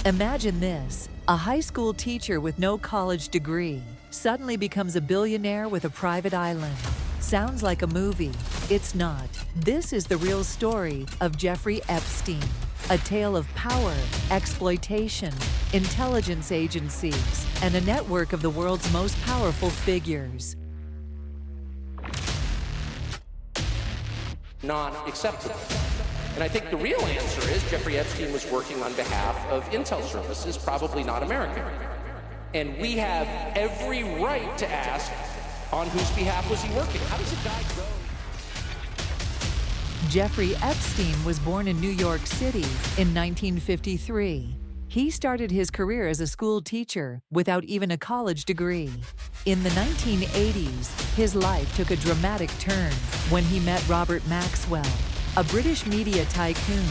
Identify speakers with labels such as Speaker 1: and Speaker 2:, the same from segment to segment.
Speaker 1: Imagine this: a high school teacher with no college degree suddenly becomes a billionaire with a private island. Sounds like a movie. It's not. This is the real story of Jeffrey Epstein, a tale of power, exploitation, intelligence agencies, and a network of the world's most powerful figures.
Speaker 2: Not acceptable. And I think the real answer is Jeffrey Epstein was working on behalf of intel services, probably not American. And we have every right to ask, on whose behalf was he working? How does a guy go?
Speaker 1: Jeffrey Epstein was born in New York City in 1953. He started his career as a school teacher without even a college degree. In the 1980s, his life took a dramatic turn when he met Robert Maxwell, a British media tycoon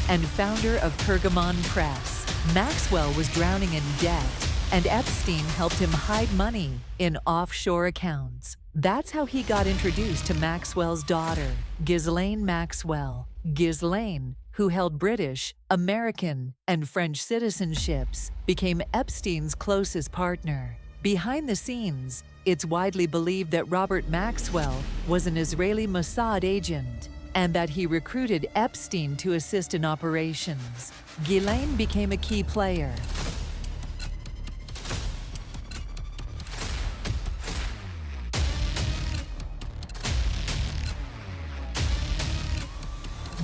Speaker 1: and founder of Pergamon Press. Maxwell was drowning in debt, and Epstein helped him hide money in offshore accounts. That's how he got introduced to Maxwell's daughter, Ghislaine Maxwell. Ghislaine, who held British, American, and French citizenships, became Epstein's closest partner. Behind the scenes, it's widely believed that Robert Maxwell was an Israeli Mossad agent and that he recruited Epstein to assist in operations. Ghislaine became a key player.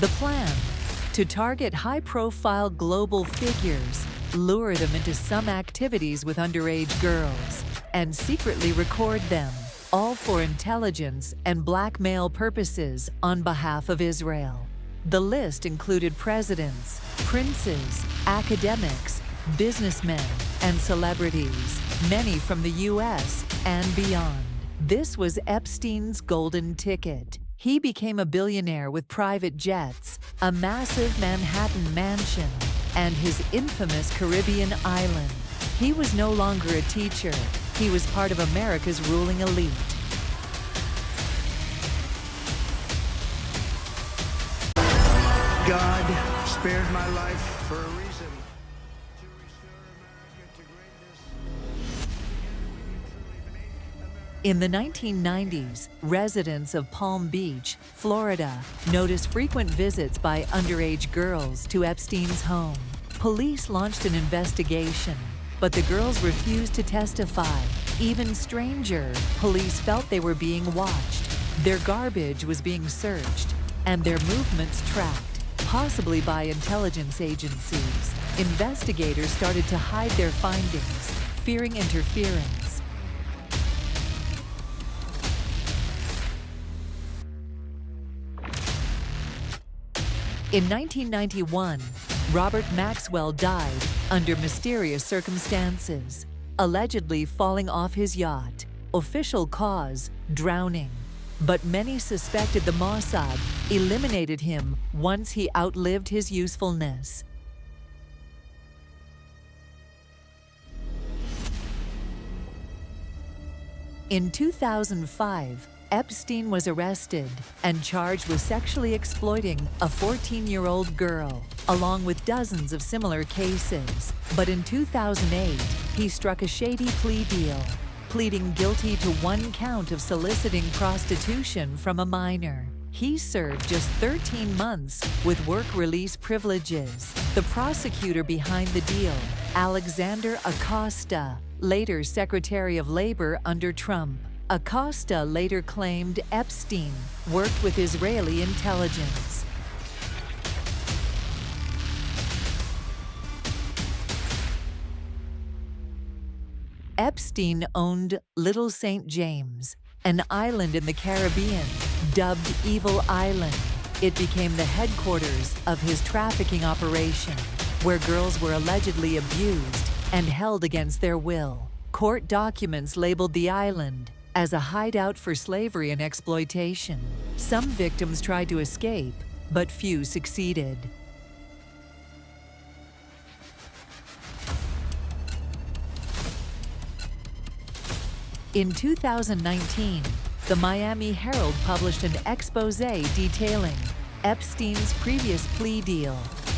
Speaker 1: The plan: to target high-profile global figures, lure them into some activities with underage girls, and secretly record them, all for intelligence and blackmail purposes on behalf of Israel. The list included presidents, princes, academics, businessmen, and celebrities, many from the US and beyond. This was Epstein's golden ticket. He became a billionaire with private jets, a massive Manhattan mansion, and his infamous Caribbean island. He was no longer a teacher. He was part of America's ruling elite.
Speaker 3: God spared my life for a reason. To restore America to greatness.
Speaker 1: In the 1990s, residents of Palm Beach, Florida, noticed frequent visits by underage girls to Epstein's home. Police launched an investigation, but the girls refused to testify. Even stranger, police felt they were being watched. Their garbage was being searched, and their movements tracked, possibly by intelligence agencies. Investigators started to hide their findings, fearing interference. In 1991, Robert Maxwell died under mysterious circumstances, allegedly falling off his yacht. Official cause: drowning. But many suspected the Mossad eliminated him once he outlived his usefulness. In 2005, Epstein was arrested and charged with sexually exploiting a 14-year-old girl, along with dozens of similar cases. But in 2008, he struck a shady plea deal, pleading guilty to one count of soliciting prostitution from a minor. He served just 13 months with work release privileges. The prosecutor behind the deal, Alexander Acosta, later Secretary of Labor under Trump. Acosta later claimed Epstein worked with Israeli intelligence. Epstein owned Little St. James, an island in the Caribbean, dubbed Evil Island. It became the headquarters of his trafficking operation, where girls were allegedly abused and held against their will. Court documents labeled the island as a hideout for slavery and exploitation. Some victims tried to escape, but few succeeded. In 2019, the Miami Herald published an expose detailing Epstein's previous plea deal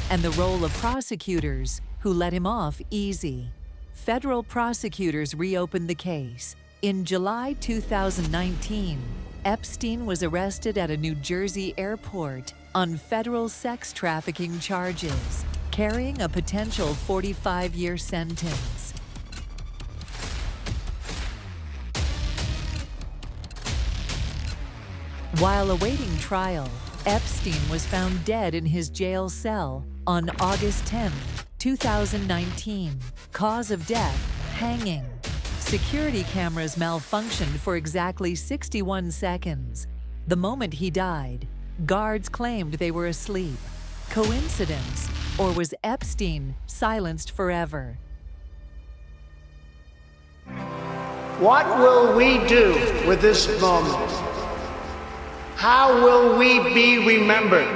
Speaker 1: and the role of prosecutors who let him off easy. Federal prosecutors reopened the case. In July 2019, Epstein was arrested at a New Jersey airport on federal sex trafficking charges, carrying a potential 45-year sentence. While awaiting trial, Epstein was found dead in his jail cell on August 10, 2019. Cause of death: hanging. Security cameras malfunctioned for exactly 61 seconds. The moment he died, guards claimed they were asleep. Coincidence, or was Epstein silenced forever?
Speaker 3: What will we do with this moment? How will we be remembered?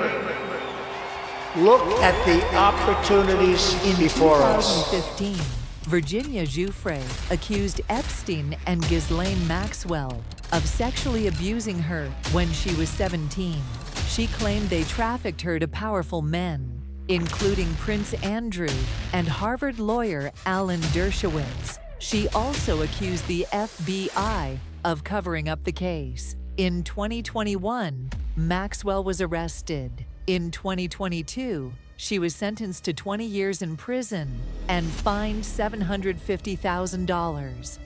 Speaker 3: Look at the opportunities before us.
Speaker 1: In 2015, Virginia Giuffre accused Epstein and Ghislaine Maxwell of sexually abusing her when she was 17. She claimed they trafficked her to powerful men, including Prince Andrew and Harvard lawyer Alan Dershowitz. She also accused the FBI of covering up the case. In 2021, Maxwell was arrested. In 2022, she was sentenced to 20 years in prison and fined $750,000.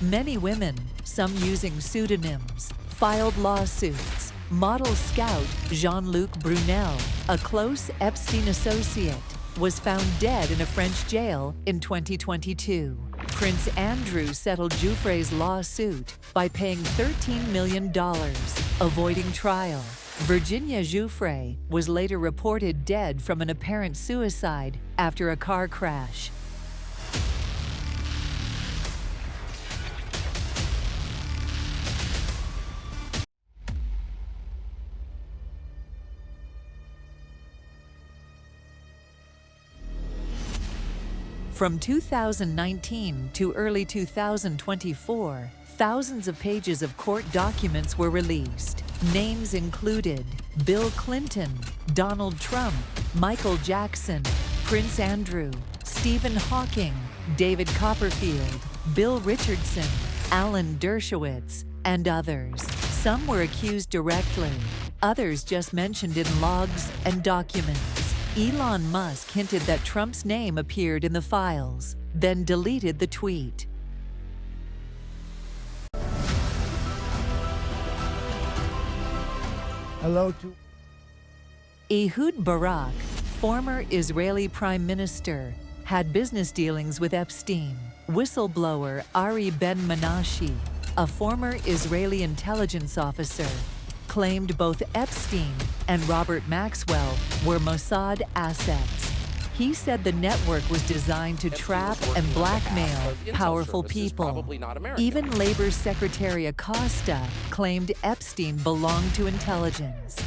Speaker 1: Many women, some using pseudonyms, filed lawsuits. Model scout Jean-Luc Brunel, a close Epstein associate, was found dead in a French jail in 2022. Prince Andrew settled Giuffre's lawsuit by paying $13 million, avoiding trial. Virginia Giuffre was later reported dead from an apparent suicide after a car crash. From 2019 to early 2024, thousands of pages of court documents were released. Names included Bill Clinton, Donald Trump, Michael Jackson, Prince Andrew, Stephen Hawking, David Copperfield, Bill Richardson, Alan Dershowitz, and others. Some were accused directly, others just mentioned in logs and documents. Elon Musk hinted that Trump's name appeared in the files, then deleted the tweet.
Speaker 3: Hello to
Speaker 1: Ehud Barak, former Israeli prime minister, had business dealings with Epstein. Whistleblower Ari Ben-Menashe, a former Israeli intelligence officer, claimed both Epstein and Robert Maxwell were Mossad assets. He said the network was designed to trap and blackmail powerful people. Even Labor Secretary Acosta claimed Epstein belonged to intelligence.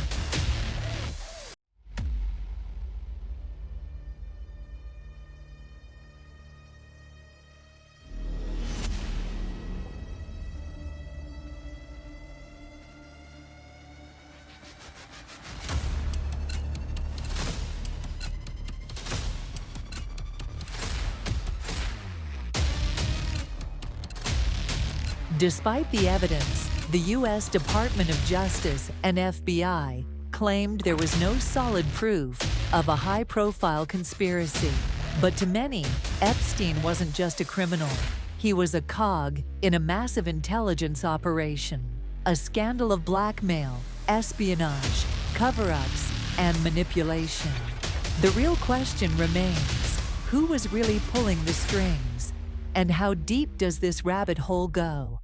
Speaker 1: Despite the evidence, the U.S. Department of Justice and FBI claimed there was no solid proof of a high-profile conspiracy. But to many, Epstein wasn't just a criminal. He was a cog in a massive intelligence operation, a scandal of blackmail, espionage, cover-ups, and manipulation. The real question remains, who was really pulling the strings? And how deep does this rabbit hole go?